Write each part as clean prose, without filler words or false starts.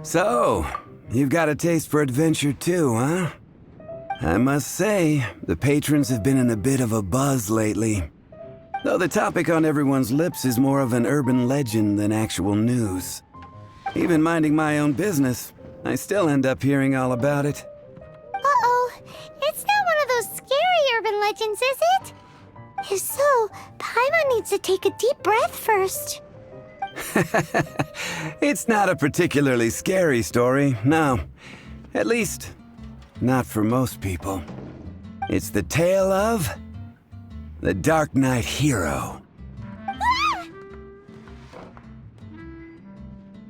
So, you've got a taste for adventure too, huh? I must say, the patrons have been in a bit of a buzz lately. Though the topic on everyone's lips is more of an urban legend than actual news. Even minding my own business, I still end up hearing all about it. Uh-oh, it's not one of those scary urban legends, is it? If so, Paimon needs to take a deep breath first. It's not a particularly scary story, no. At least, not for most people. It's the tale of the Darknight hero.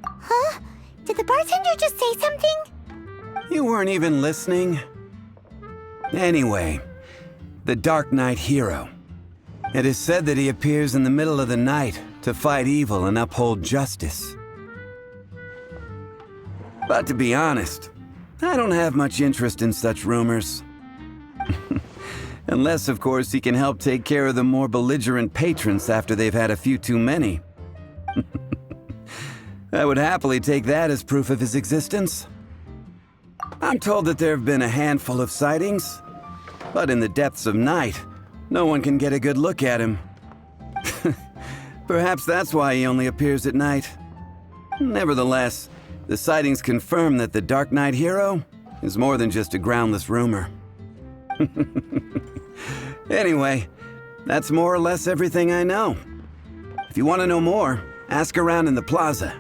Huh? Did the bartender just say something? You weren't even listening? Anyway, the Darknight hero. It is said that he appears in the middle of the night to fight evil and uphold justice. But to be honest, I don't have much interest in such rumors. Unless, of course, he can help take care of the more belligerent patrons after they've had a few too many. I would happily take that as proof of his existence. I'm told that there have been a handful of sightings, but in the depths of night, no one can get a good look at him. Perhaps that's why he only appears at night. Nevertheless, the sightings confirm that the Darknight hero is more than just a groundless rumor. Anyway, that's more or less everything I know. If you want to know more, ask around in the plaza.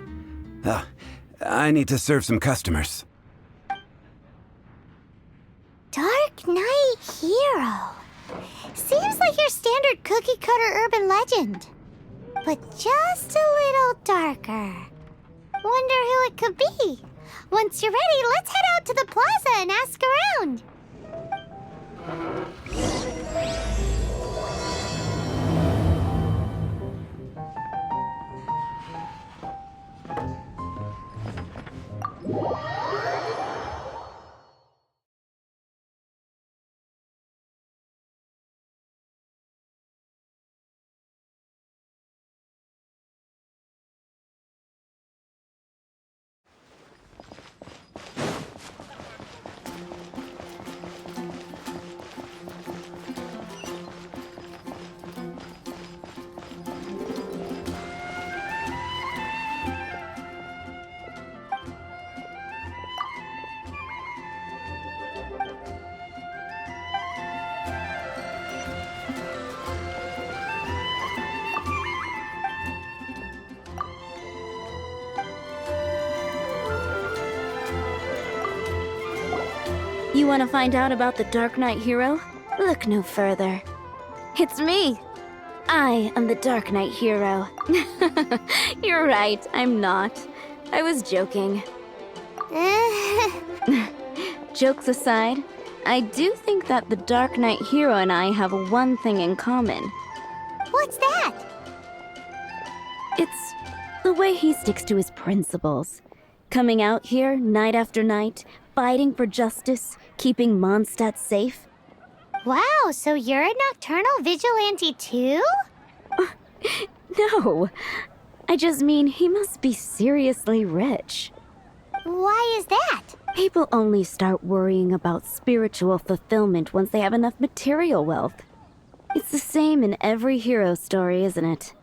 I need to serve some customers. Darknight hero. Seems like your standard cookie-cutter urban legend. But just a little darker. Wonder who it could be. Once you're ready, let's head out to the plaza and ask around. You want to find out about the Darknight hero? Look no further. It's me! I am the Darknight hero. You're right, I'm not. I was joking. Jokes aside, I do think that the Darknight hero and I have one thing in common. What's that? It's the way he sticks to his principles. Coming out here night after night, fighting for justice, keeping Mondstadt safe. Wow, so you're a nocturnal vigilante too? No, I just mean he must be seriously rich. Why is that? People only start worrying about spiritual fulfillment once they have enough material wealth. It's the same in every hero story, isn't it?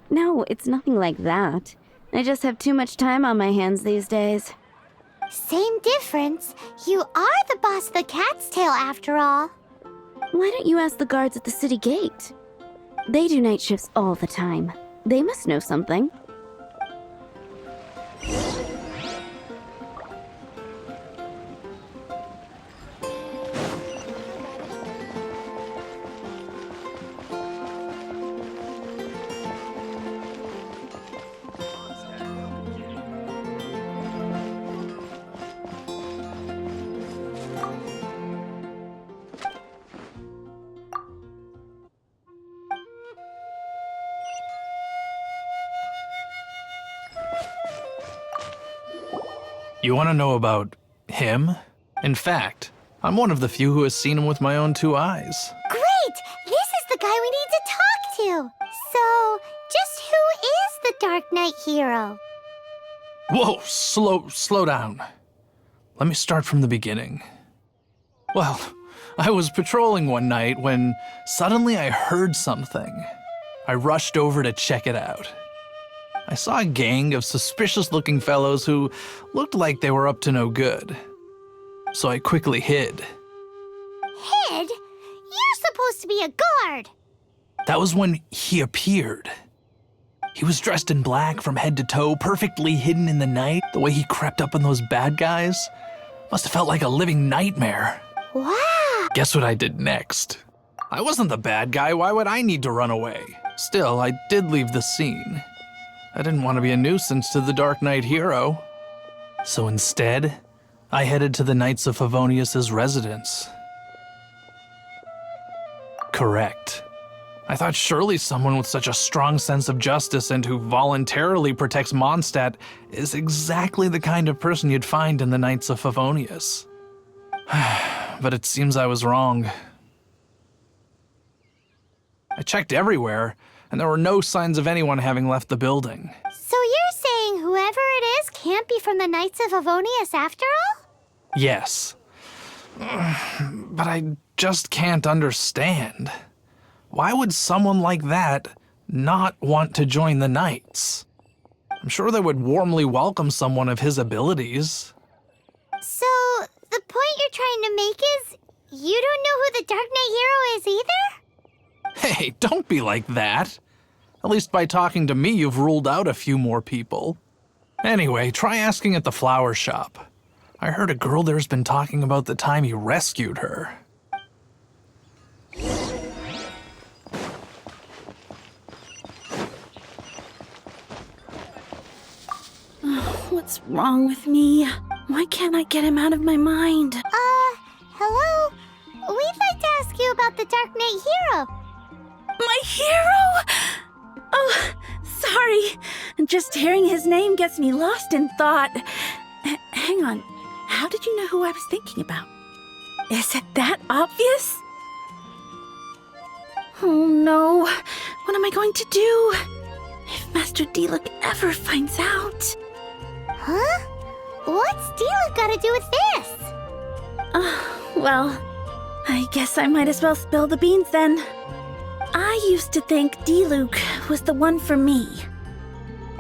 No, it's nothing like that. I just have too much time on my hands these days. Same difference. You are the boss of the Cat's Tail after all. Why don't you ask the guards at the city gate? They do night shifts all the time. They must know something. You want to know about him? In fact, I'm one of the few who has seen him with my own 2 eyes. Great! This is the guy we need to talk to. So, just who is the Dark Knight hero? Whoa, slow down. Let me start from the beginning. Well, I was patrolling one night when suddenly I heard something. I rushed over to check it out. I saw a gang of suspicious-looking fellows who looked like they were up to no good. So I quickly hid. Hid? You're supposed to be a guard. That was when he appeared. He was dressed in black from head to toe, perfectly hidden in the night. The way he crept up on those bad guys must have felt like a living nightmare. Wow! Guess what I did next? I wasn't the bad guy. Why would I need to run away? Still, I did leave the scene. I didn't want to be a nuisance to the Dark Knight hero. So instead, I headed to the Knights of Favonius' residence. Correct. I thought surely someone with such a strong sense of justice and who voluntarily protects Mondstadt is exactly the kind of person you'd find in the Knights of Favonius. But it seems I was wrong. I checked everywhere, and there were no signs of anyone having left the building. So you're saying whoever it is can't be from the Knights of Favonius after all? Yes. But I just can't understand. Why would someone like that not want to join the Knights? I'm sure they would warmly welcome someone of his abilities. So, the point you're trying to make is you don't know who the Dark Knight hero is either? Hey, don't be like that. At least by talking to me, you've ruled out a few more people. Anyway, try asking at the flower shop. I heard a girl there's been talking about the time you rescued her. What's wrong with me? Why can't I get him out of my mind? Hello? We'd like to ask you about the Dark Knight hero. My hero? Oh, sorry. Just hearing his name gets me lost in thought. Hang on. How did you know who I was thinking about? Is it that obvious? Oh no. What am I going to do? If Master Diluc ever finds out. Huh? What's Diluc got to do with this? Well, I guess I might as well spill the beans then. I used to think Diluc was the one for me.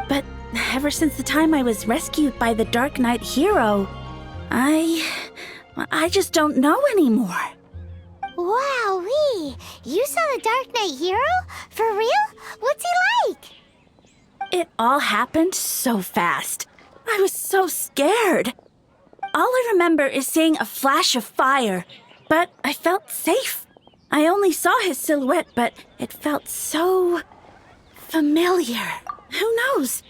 But ever since the time I was rescued by the Dark Knight hero, I just don't know anymore. Wowee! You saw the Dark Knight hero? For real? What's he like? It all happened so fast. I was so scared. All I remember is seeing a flash of fire, but I felt safe. I only saw his silhouette, but it felt so familiar. Who knows?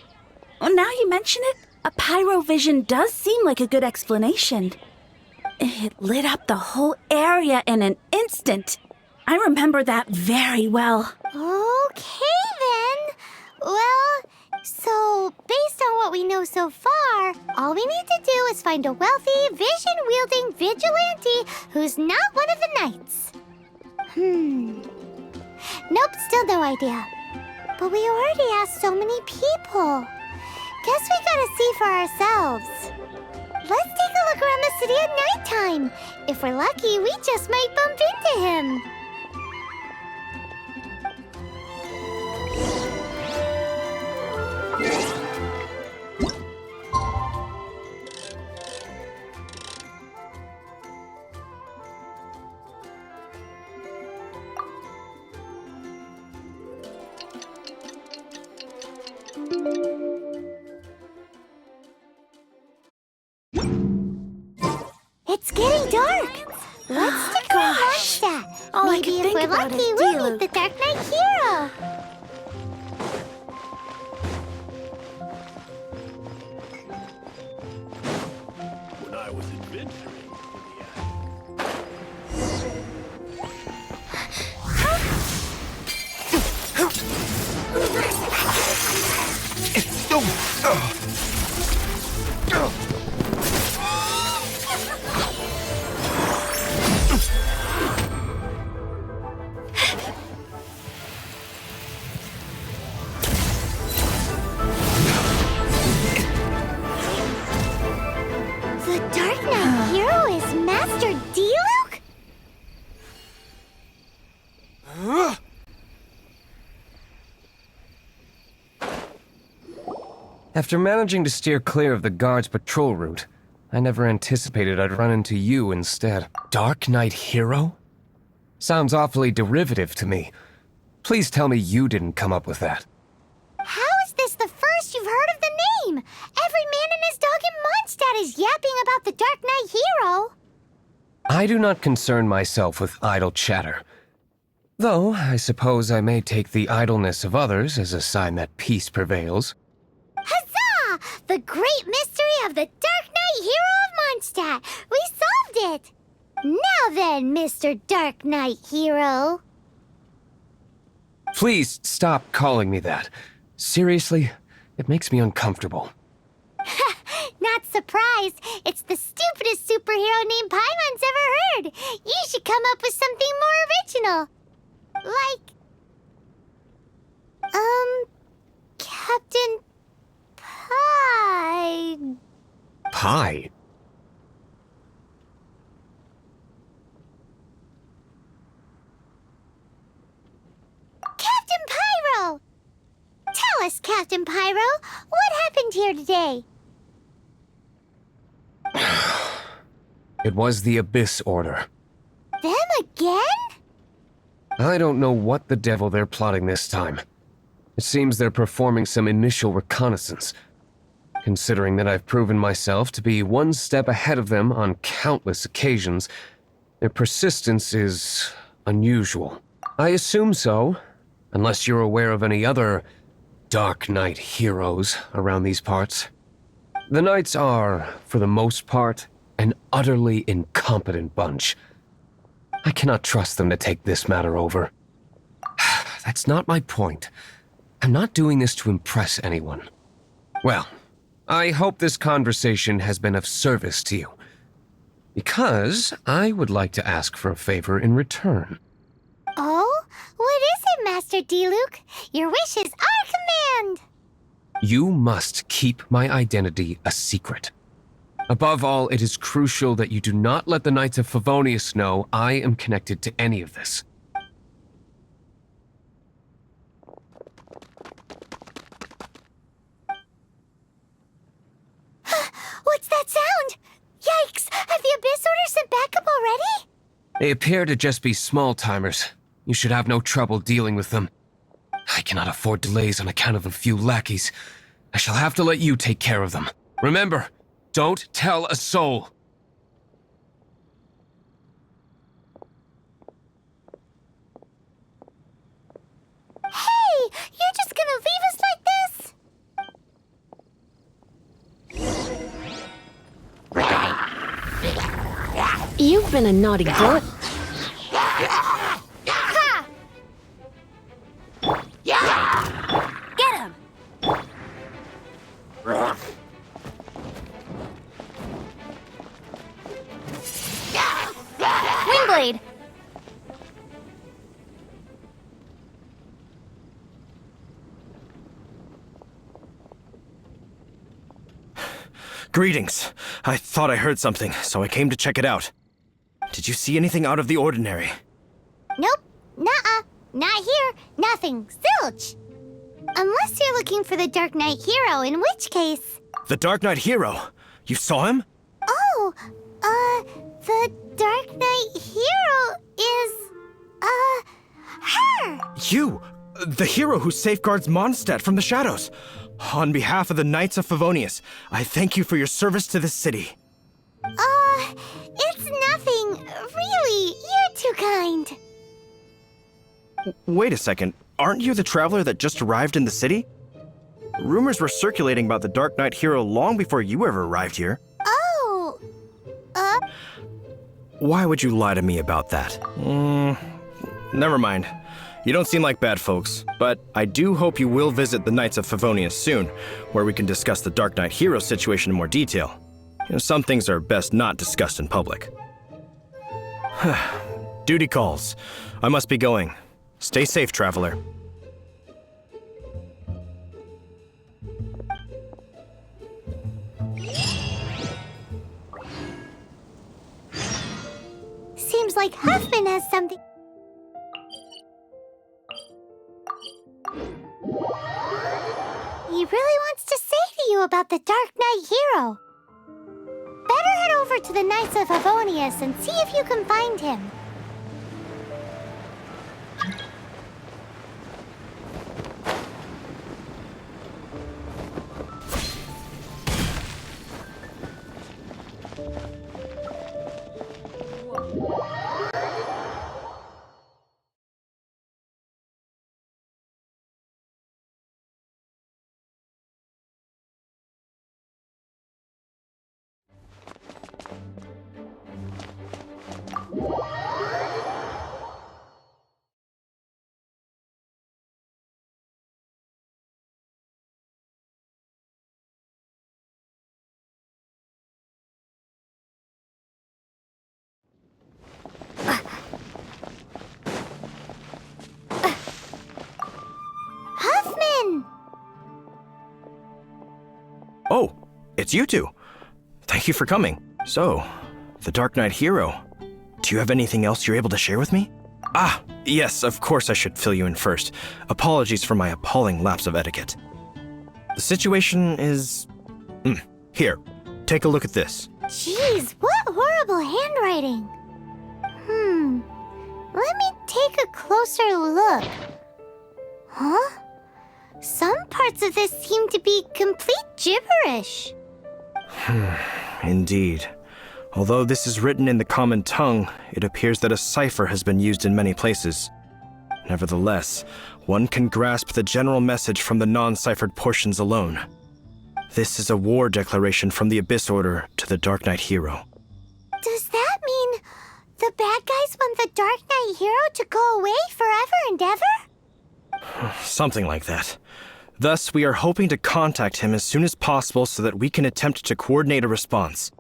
Well, now you mention it, a pyrovision does seem like a good explanation. It lit up the whole area in an instant. I remember that very well. Okay then. Well, so based on what we know so far, all we need to do is find a wealthy, vision-wielding vigilante who's not one of the knights. Nope, still no idea. But we already asked so many people. Guess we gotta see for ourselves. Let's take a look around the city at nighttime. If we're lucky, we just might bump into him. It's getting dark. Let's stick around Mondstadt. All I Maybe can if think we're about lucky, is we'll Diluc. meet the Dark Knight hero. When I was adventuring After managing to steer clear of the guards' patrol route, I never anticipated I'd run into you instead. Darknight Hero? Sounds awfully derivative to me. Please tell me you didn't come up with that. How is this the first you've heard of the name? Every man and his dog in Mondstadt is yapping about the Dark Knight Hero. I do not concern myself with idle chatter. Though, I suppose I may take the idleness of others as a sign that peace prevails. Huzzah! The great mystery of the Dark Knight Hero of Mondstadt! We solved it! Now then, Mr. Dark Knight Hero. Please stop calling me that. Seriously, it makes me uncomfortable. Not surprised. It's the stupidest superhero name Paimon's ever heard. You should come up with something more original. Like... Captain Pie... Pie? Captain Pyro! Tell us, Captain Pyro, what happened here today? It was the Abyss Order. Them again? I don't know what the devil they're plotting this time. It seems they're performing some initial reconnaissance. Considering that I've proven myself to be one step ahead of them on countless occasions, their persistence is unusual. I assume so, unless you're aware of any other Dark Knight heroes around these parts. The Knights are, for the most part, an utterly incompetent bunch. I cannot trust them to take this matter over. That's not my point. I'm not doing this to impress anyone. Well, I hope this conversation has been of service to you. Because I would like to ask for a favor in return. Oh? What is it, Master D-Luke? Your wish is our command! You must keep my identity a secret. Above all, it is crucial that you do not let the Knights of Favonius know I am connected to any of this. What's that sound? Yikes! Have the Abyss Order sent backup already? They appear to just be small-timers. You should have no trouble dealing with them. I cannot afford delays on account of a few lackeys. I shall have to let you take care of them. Remember, don't tell a soul. Hey! You're just gonna leave us like this? You've been a naughty boy. Ha! Get him! Windblade! Greetings. I thought I heard something, so I came to check it out. Did you see anything out of the ordinary? Nope. Nuh-uh. Not here. Nothing. Zilch. Unless you're looking for the Dark Knight Hero, in which case... The Dark Knight Hero? You saw him? Oh, the Dark Knight Hero is, her! You! The hero who safeguards Mondstadt from the shadows. On behalf of the Knights of Favonius, I thank you for your service to this city. It's nothing. Really, you're too kind. Wait a second. Aren't you the traveler that just arrived in the city? Rumors were circulating about the Dark Knight Hero long before you ever arrived here. Oh, Why would you lie to me about that? Never mind. You don't seem like bad folks, but I do hope you will visit the Knights of Favonius soon, where we can discuss the Dark Knight Hero situation in more detail. Some things are best not discussed in public. Duty calls. I must be going. Stay safe, traveler. seems like Huffman has something. He really wants to say to you about the Darknight hero. Better head over to the Knights of Favonius and see if you can find him. Huffman! Oh, it's you two. Thank you for coming. So, the Darknight hero. Do you have anything else you're able to share with me? Ah, yes, of course I should fill you in first. Apologies for my appalling lapse of etiquette. The situation is... Here, take a look at this. Jeez, what horrible handwriting. Let me take a closer look. Huh? Some parts of this seem to be complete gibberish. Indeed. Although this is written in the common tongue, it appears that a cipher has been used in many places. Nevertheless, one can grasp the general message from the non-ciphered portions alone. This is a war declaration from the Abyss Order to the Darknight hero. Does that mean the bad guys want the Darknight hero to go away forever and ever? Something like that. Thus, we are hoping to contact him as soon as possible so that we can attempt to coordinate a response.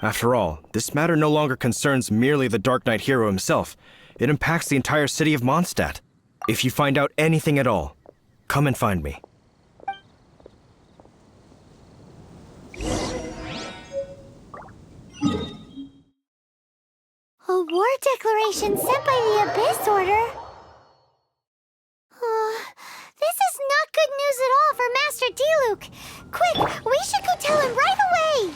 After all, this matter no longer concerns merely the Darknight hero himself. It impacts the entire city of Mondstadt. If you find out anything at all, come and find me. A war declaration sent by the Abyss Order? This is not good news at all for Master D-Luke. Quick, we should go tell him right away!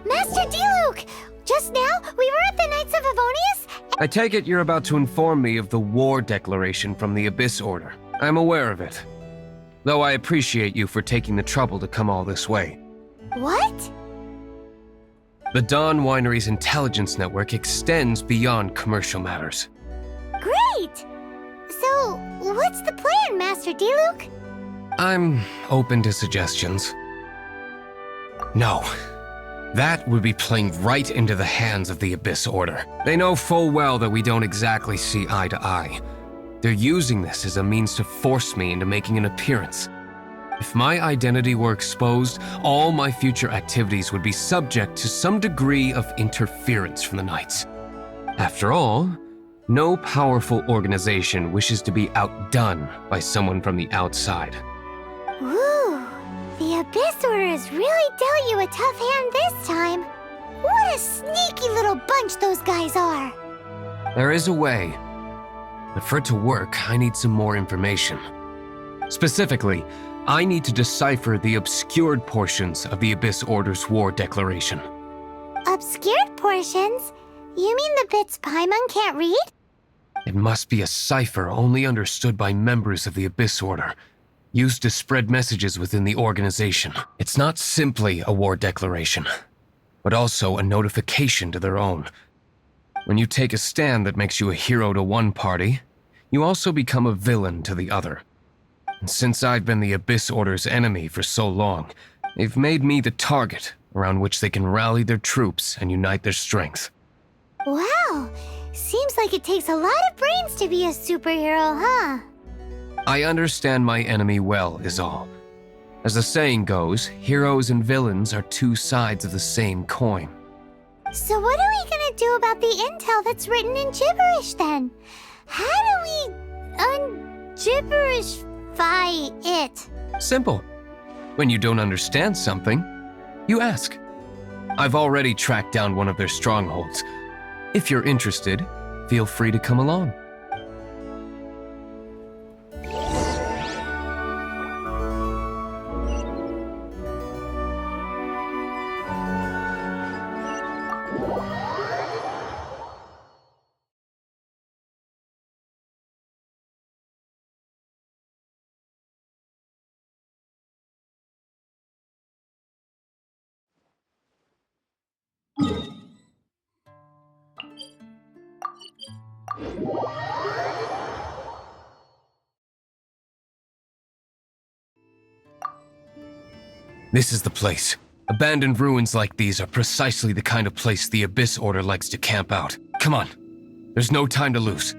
Master D-Luke! Just now, we were at the Knights of Favonius. I take it you're about to inform me of the war declaration from the Abyss Order. I'm aware of it. Though I appreciate you for taking the trouble to come all this way. What? The Dawn Winery's intelligence network extends beyond commercial matters. Great! So, what's the plan, Master D-Luke? I'm open to suggestions. No. That would be playing right into the hands of the Abyss Order. They know full well that we don't exactly see eye to eye. They're using this as a means to force me into making an appearance. If my identity were exposed, all my future activities would be subject to some degree of interference from the Knights. After all, no powerful organization wishes to be outdone by someone from the outside. Ooh, the Abyss Order has really dealt you a tough hand this time. What a sneaky little bunch those guys are. There is a way, but for it to work, I need some more information. Specifically, I need to decipher the obscured portions of the Abyss Order's war declaration. Obscured portions? You mean the bits Paimon can't read? It must be a cipher only understood by members of the Abyss Order, used to spread messages within the organization. It's not simply a war declaration, but also a notification to their own. When you take a stand that makes you a hero to one party, you also become a villain to the other. Since I've been the Abyss Order's enemy for so long, they've made me the target around which they can rally their troops and unite their strength. Wow, seems like it takes a lot of brains to be a superhero, huh? I understand my enemy well, is all. As the saying goes, heroes and villains are two sides of the same coin. So what are we gonna do about the intel that's written in gibberish then? How do we un-gibberishify it? Simple. When you don't understand something, you ask. I've already tracked down one of their strongholds. If you're interested, feel free to come along. This is the place. Abandoned ruins like these are precisely the kind of place the Abyss Order likes to camp out. Come on. There's no time to lose.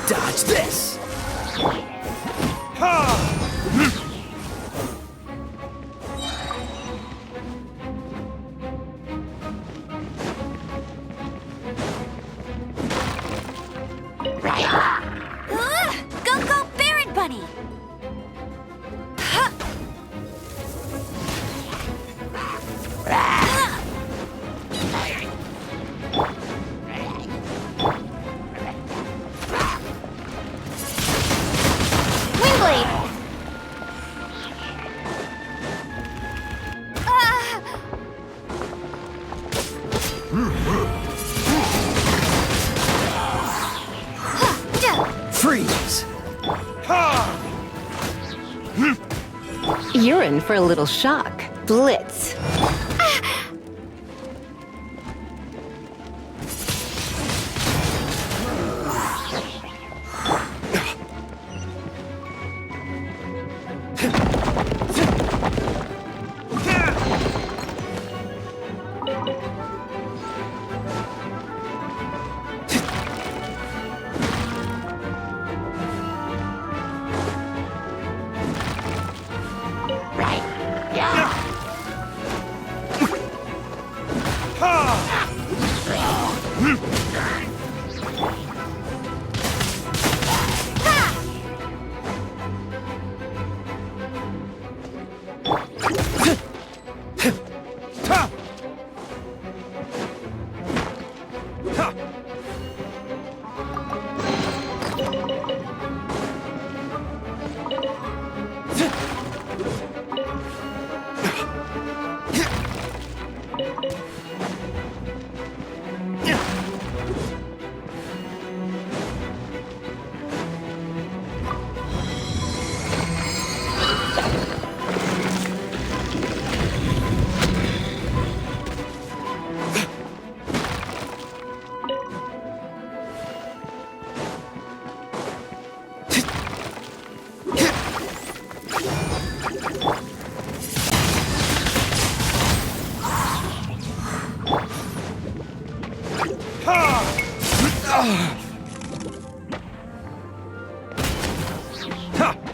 Dodge this! Go, go, Baron Bunny! Windblade! Freeze! You're in for a little shock. Blitz.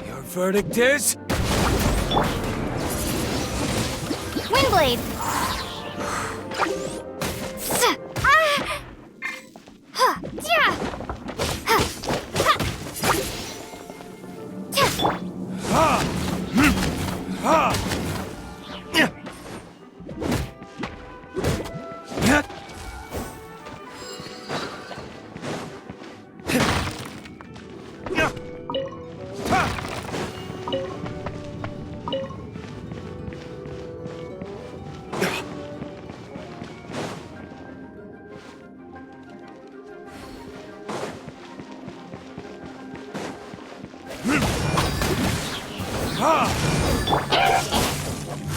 Your verdict is? Windblade!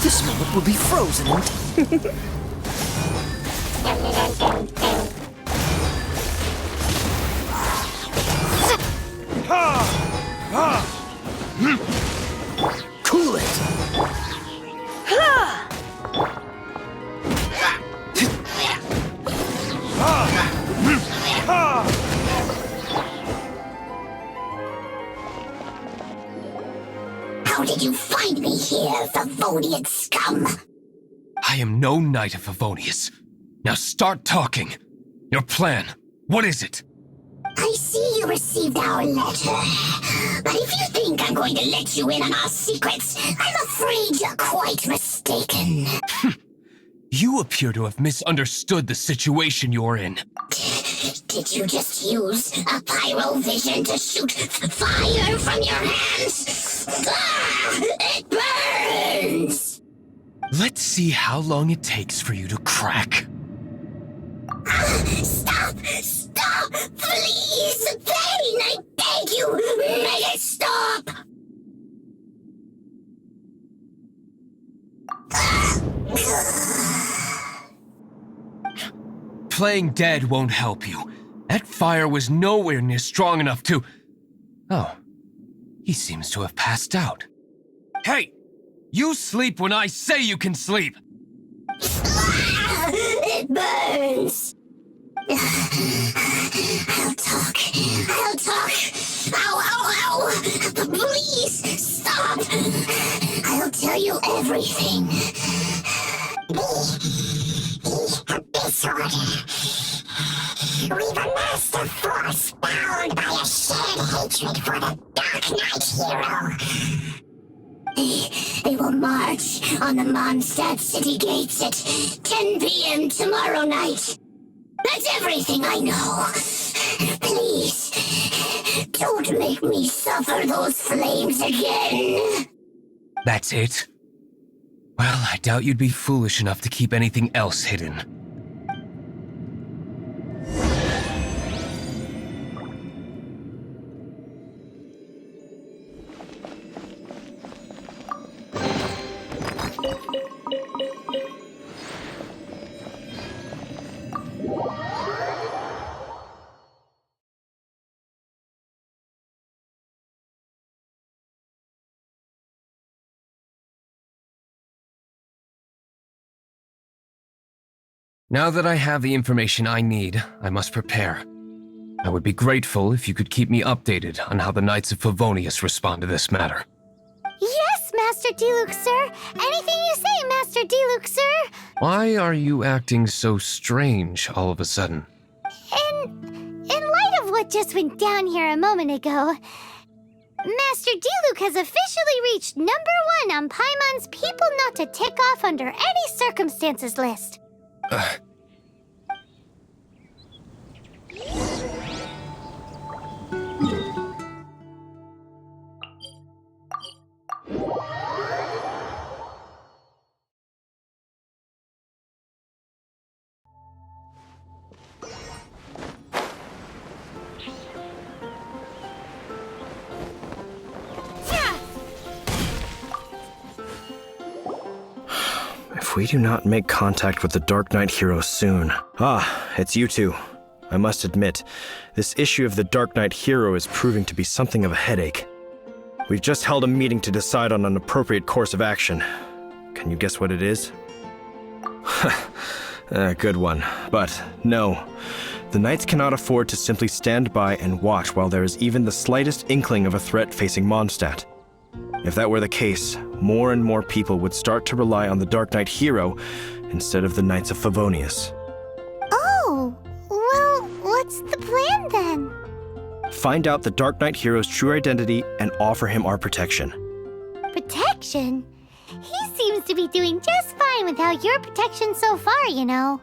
This moment will be frozen in cool it! How did you find me here, Favonian scum? I am no Knight of Favonius. Now start talking. Your plan, what is it? I see you received our letter. But if you think I'm going to let you in on our secrets, I'm afraid you're quite mistaken. You appear to have misunderstood the situation you're in. Did you just use a pyrovision to shoot fire from your hands? Ah, it burns! Let's see how long it takes for you to crack. Stop! Stop! Please! Pain! I beg you! Make it stop! Playing dead won't help you. That fire was nowhere near strong enough to... Oh, he seems to have passed out. Hey! You sleep when I say you can sleep! It burns! I'll talk. I'll talk. Ow, ow, ow! Please, stop! I'll tell you everything. This order. We've amassed a force bound by a shared hatred for the Darknight hero. They will march on the Mondstadt city gates at 10 p.m. tomorrow night. That's everything I know. Please, don't make me suffer those flames again. That's it? Well, I doubt you'd be foolish enough to keep anything else hidden. Now that I have the information I need, I must prepare. I would be grateful if you could keep me updated on how the Knights of Favonius respond to this matter. Yes, Master D-Luke, sir. Anything you say, Master D-Luke, sir. Why are you acting so strange all of a sudden? In light of what just went down here a moment ago, Master D-Luke has officially reached #1 on Paimon's people not to tick off under any circumstances list. If we do not make contact with the Darknight hero soon... Ah, it's you two. I must admit, this issue of the Darknight hero is proving to be something of a headache. We've just held a meeting to decide on an appropriate course of action. Can you guess what it is? Good one. But no, The Knights cannot afford to simply stand by and watch while there is even the slightest inkling of a threat facing Mondstadt. If that were the case, more and more people would start to rely on the Darknight hero instead of the Knights of Favonius. Oh, well, what's the plan then? Find out the Darknight hero's true identity and offer him our protection. Protection? He seems to be doing just fine without your protection so far, you know.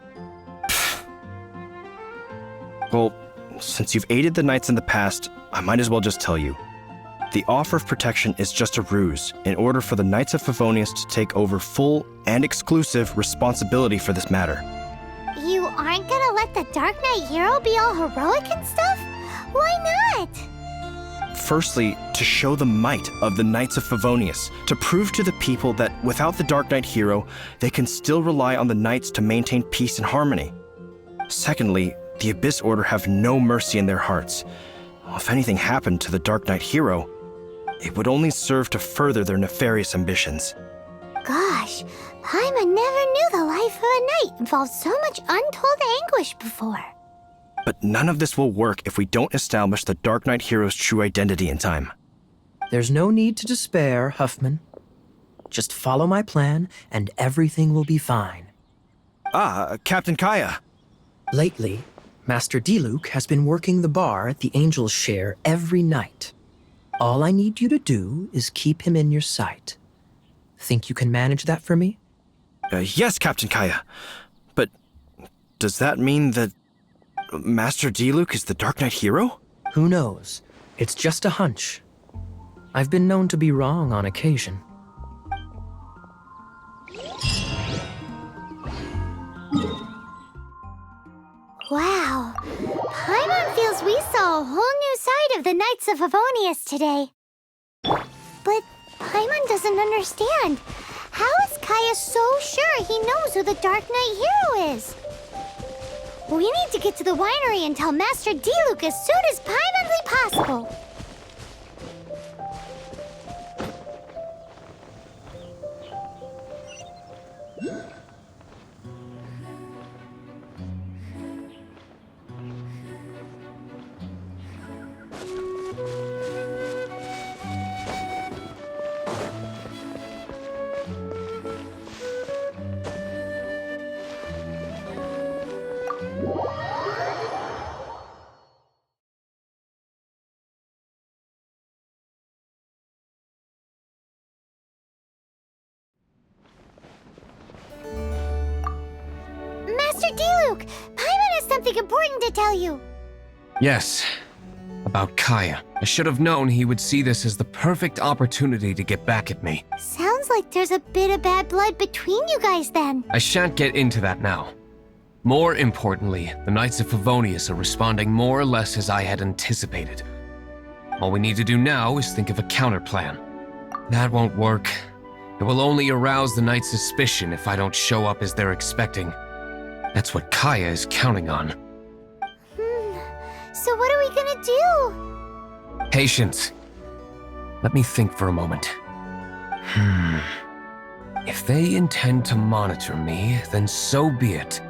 Well, since you've aided the Knights in the past, I might as well just tell you. The offer of protection is just a ruse in order for the Knights of Favonius to take over full and exclusive responsibility for this matter. You aren't gonna let the Darknight hero be all heroic and stuff? Why not? Firstly, to show the might of the Knights of Favonius, to prove to the people that without the Darknight hero, they can still rely on the Knights to maintain peace and harmony. Secondly, the Abyss Order have no mercy in their hearts. If anything happened to the Darknight hero, it would only serve to further their nefarious ambitions. Gosh, Paimon never knew the life of a knight involved so much untold anguish before. But none of this will work if we don't establish the Darknight hero's true identity in time. There's no need to despair, Huffman. Just follow my plan, and everything will be fine. Captain Kaya. Lately, Master Diluc has been working the bar at the Angel's Share every night. All I need you to do is keep him in your sight. Think you can manage that for me? Yes, Captain Kaya. But does that mean that Master Diluc is the Darknight hero? Who knows? It's just a hunch. I've been known to be wrong on occasion. Wow, Paimon feels we saw a whole new side of the Knights of Favonius today. But Paimon doesn't understand. How is Kaya so sure he knows who the Darknight hero is? We need to get to the winery and tell Master Diluc as soon as Paimonly possible. Master Diluc, Paimon has something important to tell you. Yes, about Kaya. I should have known he would see this as the perfect opportunity to get back at me. Sounds like there's a bit of bad blood between you guys then. I shan't get into that now. More importantly, the Knights of Favonius are responding more or less as I had anticipated. All we need to do now is think of a counterplan. That won't work. It will only arouse the Knights' suspicion if I don't show up as they're expecting. That's what Kaya is counting on. So what are we gonna do? Patience. Let me think for a moment. If they intend to monitor me, then so be it.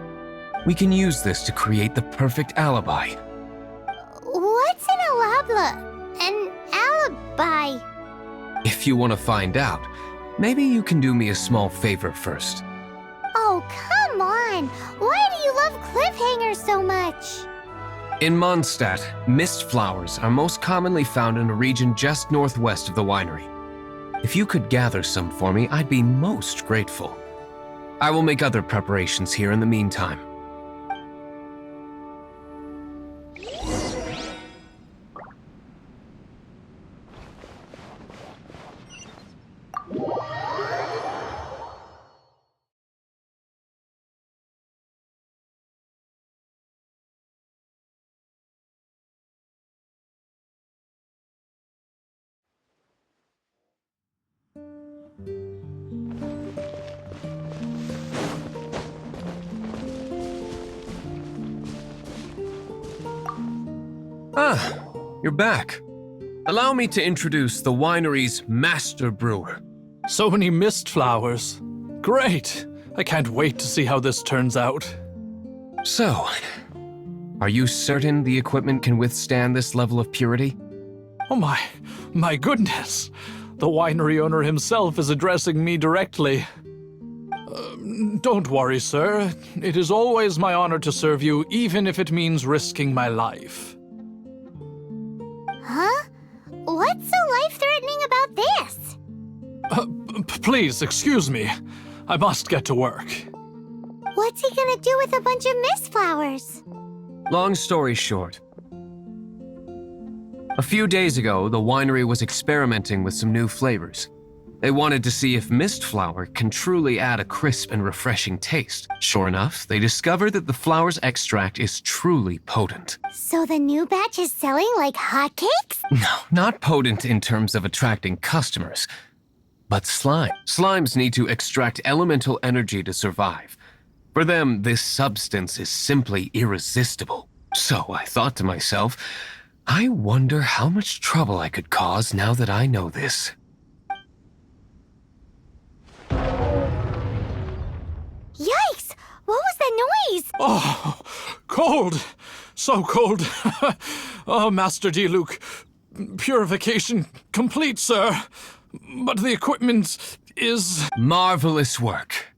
We can use this to create the perfect alibi. What's an alibi? If you want to find out, maybe you can do me a small favor first. Oh, come on! Why do you love cliffhangers so much? In Mondstadt, mist flowers are most commonly found in a region just northwest of the winery. If you could gather some for me, I'd be most grateful. I will make other preparations here in the meantime. Ah, you're back. Allow me to introduce the winery's master brewer. So many mist flowers. Great! I can't wait to see how this turns out. So, Are you certain the equipment can withstand this level of purity? Oh my goodness. The winery owner himself is addressing me directly. Don't worry, sir. It is always my honor to serve you, even if it means risking my life. Huh? What's so life-threatening about this? Please, excuse me. I must get to work. What's he gonna do with a bunch of mist flowers? Long story short. A few days ago, the winery was experimenting with some new flavors. They wanted to see if mist flower can truly add a crisp and refreshing taste. Sure enough, they discovered that the flower's extract is truly potent. So the new batch is selling like hotcakes? No, not potent in terms of attracting customers, but slime. Slimes need to extract elemental energy to survive. For them, this substance is simply irresistible. So I thought to myself, I wonder how much trouble I could cause now that I know this. Yikes! What was that noise? Oh, cold. So cold. Oh, Master D. Purification complete, sir. But the equipment is... Marvelous work.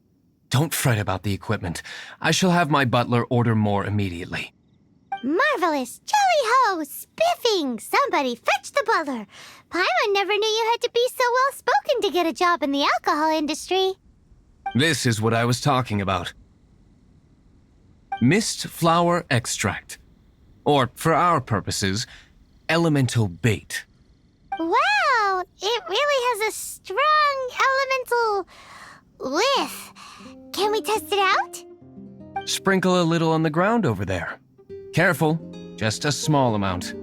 Don't fret about the equipment. I shall have my butler order more immediately. Marvelous! Jolly-ho! Spiffing! Somebody fetch the butler! Paimon never knew you had to be so well-spoken to get a job in the alcohol industry. This is what I was talking about. Mist flower extract. Or, for our purposes, elemental bait. Wow! It really has a strong elemental whiff. Can we test it out? Sprinkle a little on the ground over there. Careful, just a small amount.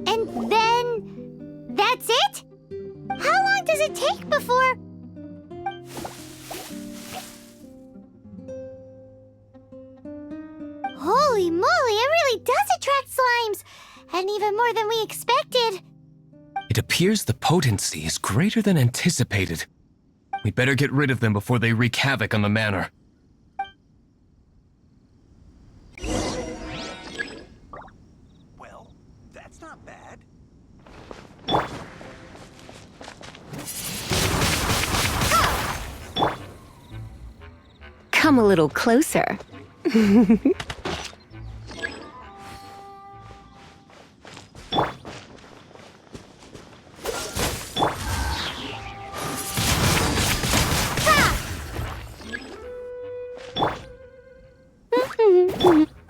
And then... that's it? How long does it take before... Holy moly, it really does attract slimes! And even more than we expected. It appears the potency is greater than anticipated. We better get rid of them before they wreak havoc on the manor. Well, that's not bad. Come a little closer.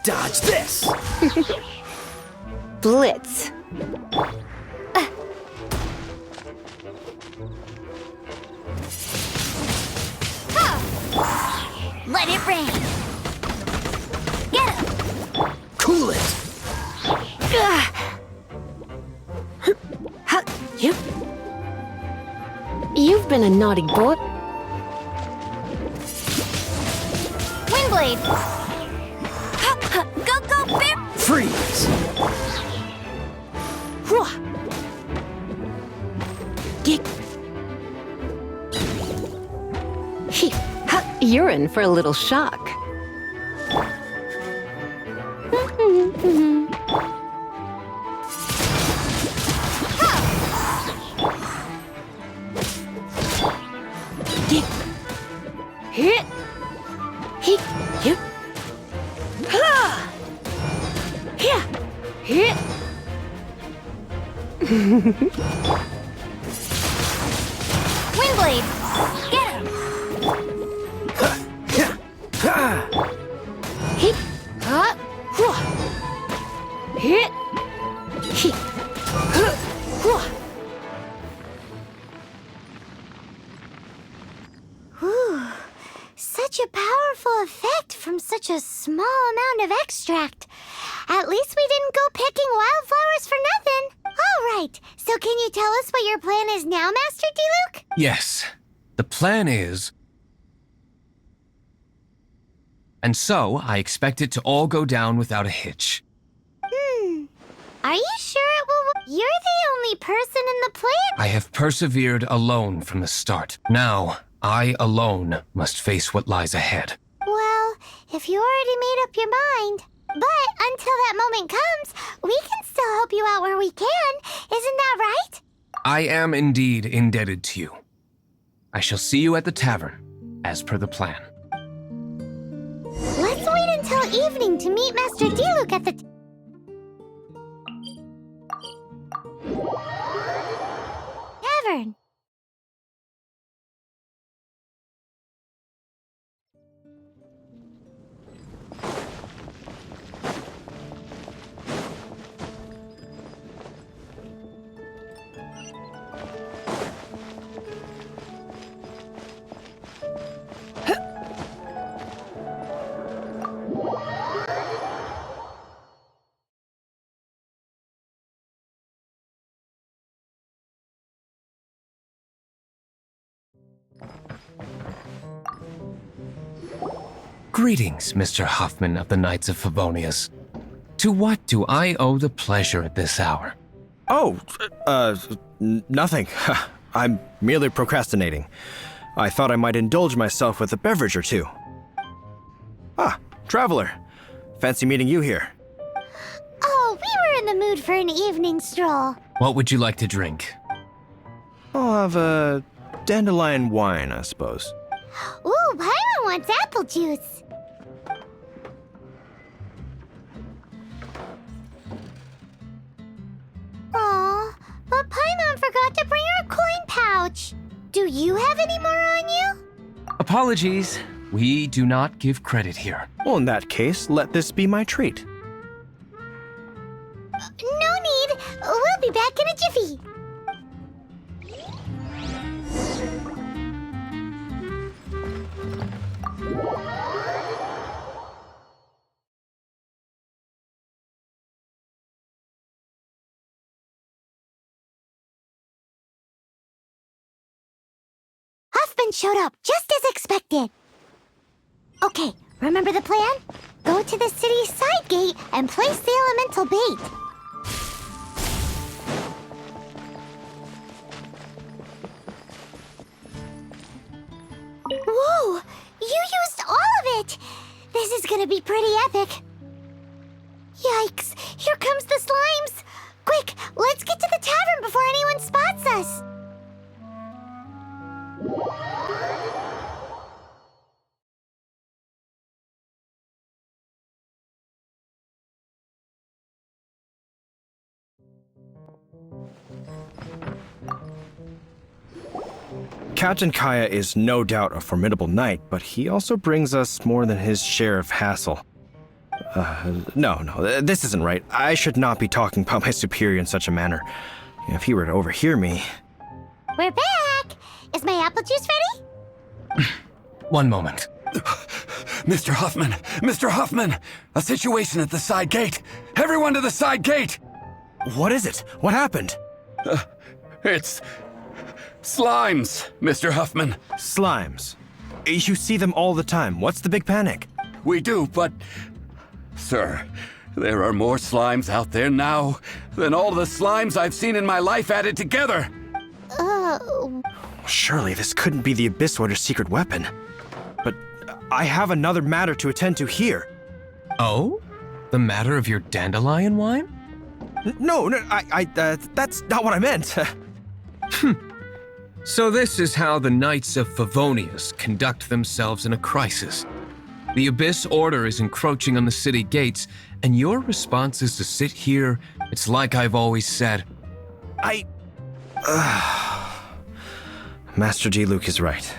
Dodge this! Blitz. Let it rain! Get him! Cool it! You've been a naughty boy. Windblade! Go, go, bear! Freeze! You're in for a little shock. Windblade! Get him! Whew. Such a powerful effect from such a small amount of extract. At least we didn't go picking wildflowers for nothing. All right, so can you tell us what your plan is now, Master D. Yes. The plan is... And so, I expect it to all go down without a hitch. Are you sure it will work? You're the only person in the plan. I have persevered alone from the start. Now, I alone must face what lies ahead. Well, if you already made up your mind. But until that moment comes, we can still help you out where we can. Isn't that right? I am indeed indebted to you. I shall see you at the tavern, as per the plan. Let's wait until evening to meet Master Diluc at the tavern. Greetings, Mr. Huffman of the Knights of Favonius. To what do I owe the pleasure at this hour? Oh, nothing. I'm merely procrastinating. I thought I might indulge myself with a beverage or two. Ah, traveler. Fancy meeting you here. Oh, we were in the mood for an evening stroll. What would you like to drink? I'll have a dandelion wine, I suppose. Ooh, Paimon wants apple juice. Aw, but Paimon forgot to bring her coin pouch. Do you have any more on you? Apologies. We do not give credit here. Well, in that case, let this be my treat. No need. We'll be back in a jiffy. Huffman showed up just as expected. Okay, remember the plan? Go to the city's side gate and place the elemental bait. Whoa! You used all of it! This is gonna be pretty epic. Yikes! Here comes the slimes! Quick, let's get to the tavern before anyone spots us! Captain Kaya is no doubt a formidable knight, but he also brings us more than his share of hassle. No, this isn't right. I should not be talking about my superior in such a manner. If he were to overhear me... We're back! Is my apple juice ready? One moment. Mr. Huffman! Mr. Huffman! A situation at the side gate! Everyone to the side gate! What is it? What happened? It's... slimes, Mr. Huffman. Slimes. You see them all the time. What's the big panic? We do, but... Sir, there are more slimes out there now than all the slimes I've seen in my life added together. Surely this couldn't be the Abyss Warder's secret weapon. But I have another matter to attend to here. Oh? The matter of your dandelion wine? No, that's not what I meant. So this is how the Knights of Favonius conduct themselves in a crisis. The Abyss Order is encroaching on the city gates, and your response is to sit here. It's like I've always said. Master Diluc is right.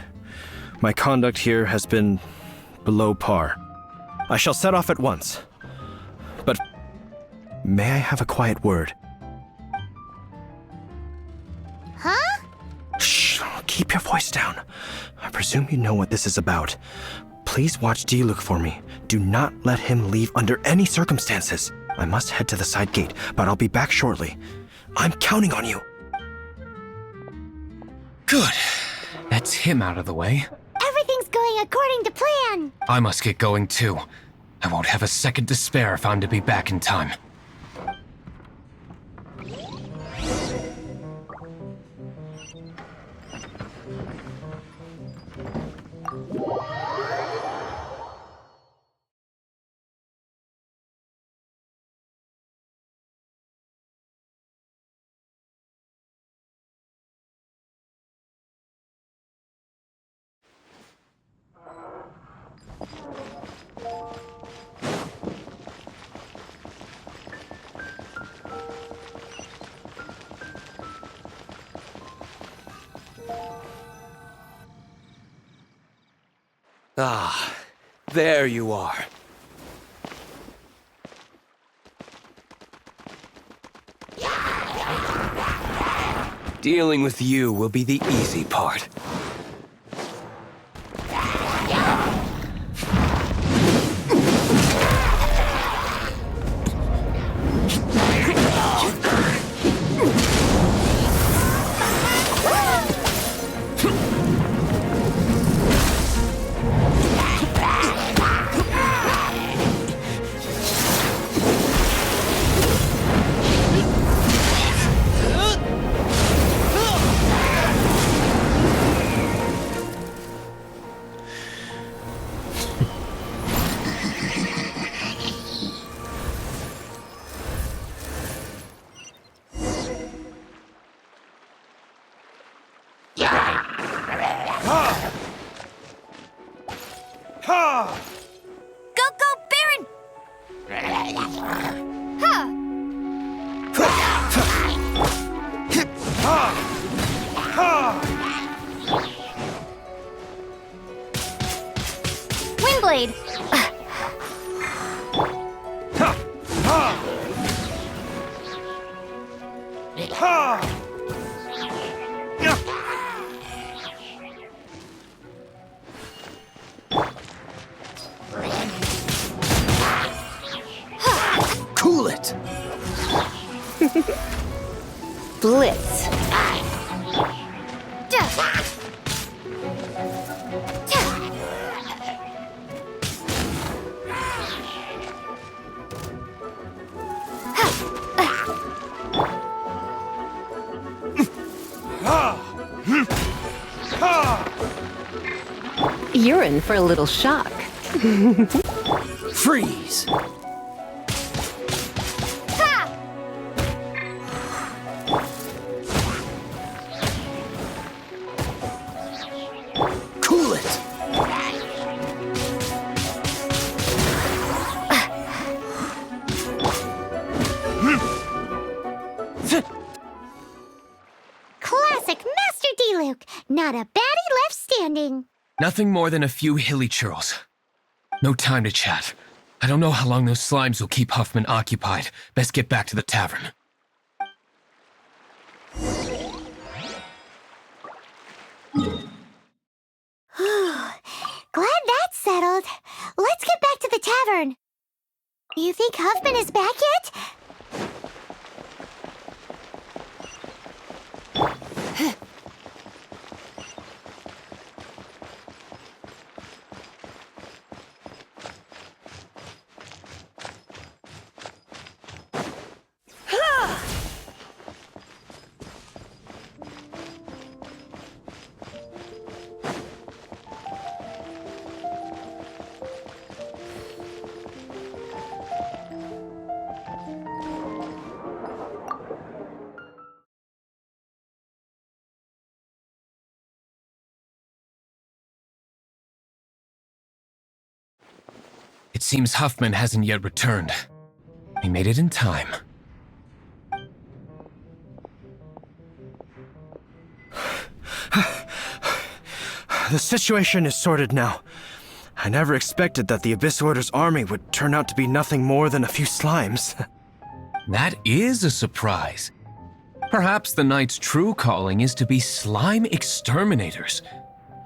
My conduct here has been below par. I shall set off at once. But may I have a quiet word? Huh? Shh, keep your voice down. I presume you know what this is about. Please watch Diluc for me. Do not let him leave under any circumstances. I must head to the side gate, but I'll be back shortly. I'm counting on you. Good. That's him out of the way. Everything's going according to plan. I must get going too. I won't have a second to spare if I'm to be back in time. Ah, there you are. Dealing with you will be the easy part. Go, go, Baron! Windblade! Cool it! Blitz. You're in for a little shock. Freeze! Cool it! Classic Master D-Luke! Not a baddie left standing. Nothing more than a few hilly churls. No time to chat. I don't know how long those slimes will keep Huffman occupied. Best get back to the tavern. Glad that's settled. Let's get back to the tavern. You think Huffman is back yet? It seems Huffman hasn't yet returned. He made it in time. The situation is sorted now. I never expected that the Abyss Order's army would turn out to be nothing more than a few slimes. That is a surprise. Perhaps the Knight's true calling is to be slime exterminators.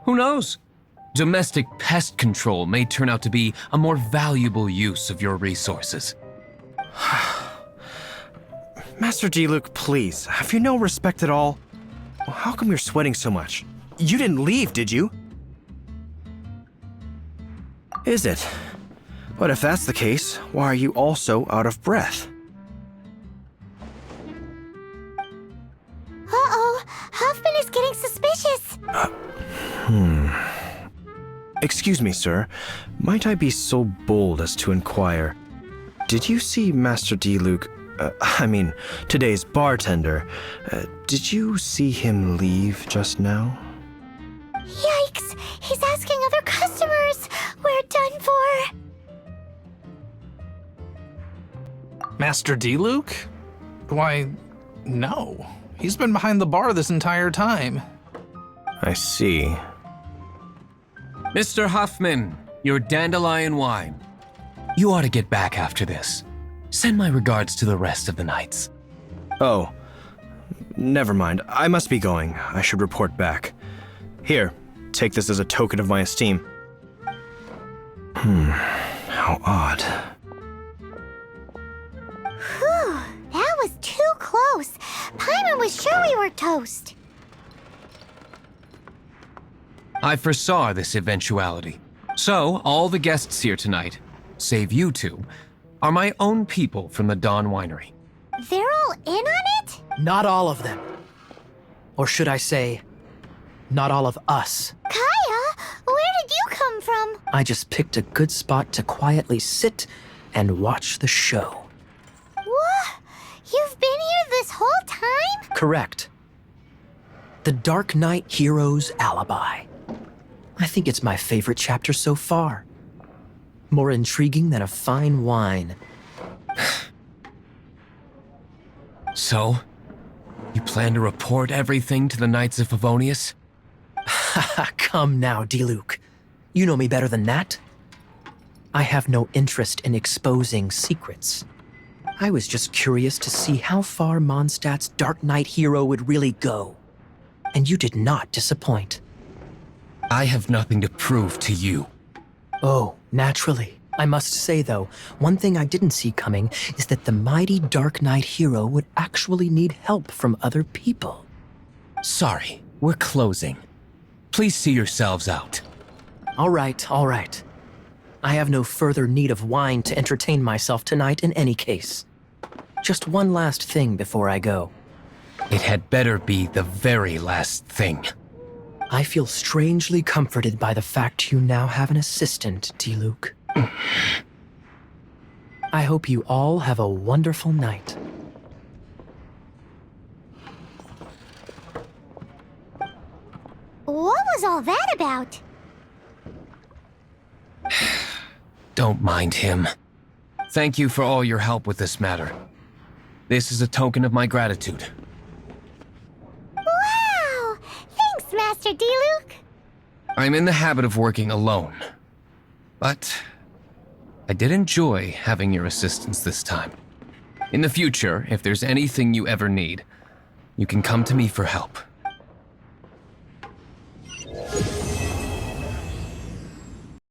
Who knows? Domestic pest control may turn out to be a more valuable use of your resources. Master D-Luke, please, have you no respect at all? How come you're sweating so much? You didn't leave, did you? Is it? But if that's the case, why are you also out of breath? Uh-oh, Huffman is getting suspicious. Excuse me, sir. Might I be so bold as to inquire, did you see Master D. Luke, today's bartender, did you see him leave just now? Yikes, he's asking other customers. We're done for. Master D. Luke? Why, no. He's been behind the bar this entire time. I see. Mr. Huffman, your dandelion wine. You ought to get back after this. Send my regards to the rest of the knights. Oh, never mind. I must be going. I should report back. Here, take this as a token of my esteem. How odd. Whew, that was too close. Paimon was sure we were toast. I foresaw this eventuality. So, all the guests here tonight, save you two, are my own people from the Dawn Winery. They're all in on it? Not all of them. Or should I say, not all of us. Kaya, where did you come from? I just picked a good spot to quietly sit and watch the show. What? You've been here this whole time? Correct. The Darknight Hero's Alibi. I think it's my favorite chapter so far. More intriguing than a fine wine. So, you plan to report everything to the Knights of Favonius? Come now, D-Luke. You know me better than that. I have no interest in exposing secrets. I was just curious to see how far Mondstadt's Darknight hero would really go. And you did not disappoint. I have nothing to prove to you. Oh, naturally. I must say, though, one thing I didn't see coming is that the mighty Darknight hero would actually need help from other people. Sorry, we're closing. Please see yourselves out. All right, all right. I have no further need of wine to entertain myself tonight in any case. Just one last thing before I go. It had better be the very last thing. I feel strangely comforted by the fact you now have an assistant, D-Luke. I hope you all have a wonderful night. What was all that about? Don't mind him. Thank you for all your help with this matter. This is a token of my gratitude. Wow! Thanks, Master D-Luke. I'm in the habit of working alone. But I did enjoy having your assistance this time. In the future, if there's anything you ever need, you can come to me for help.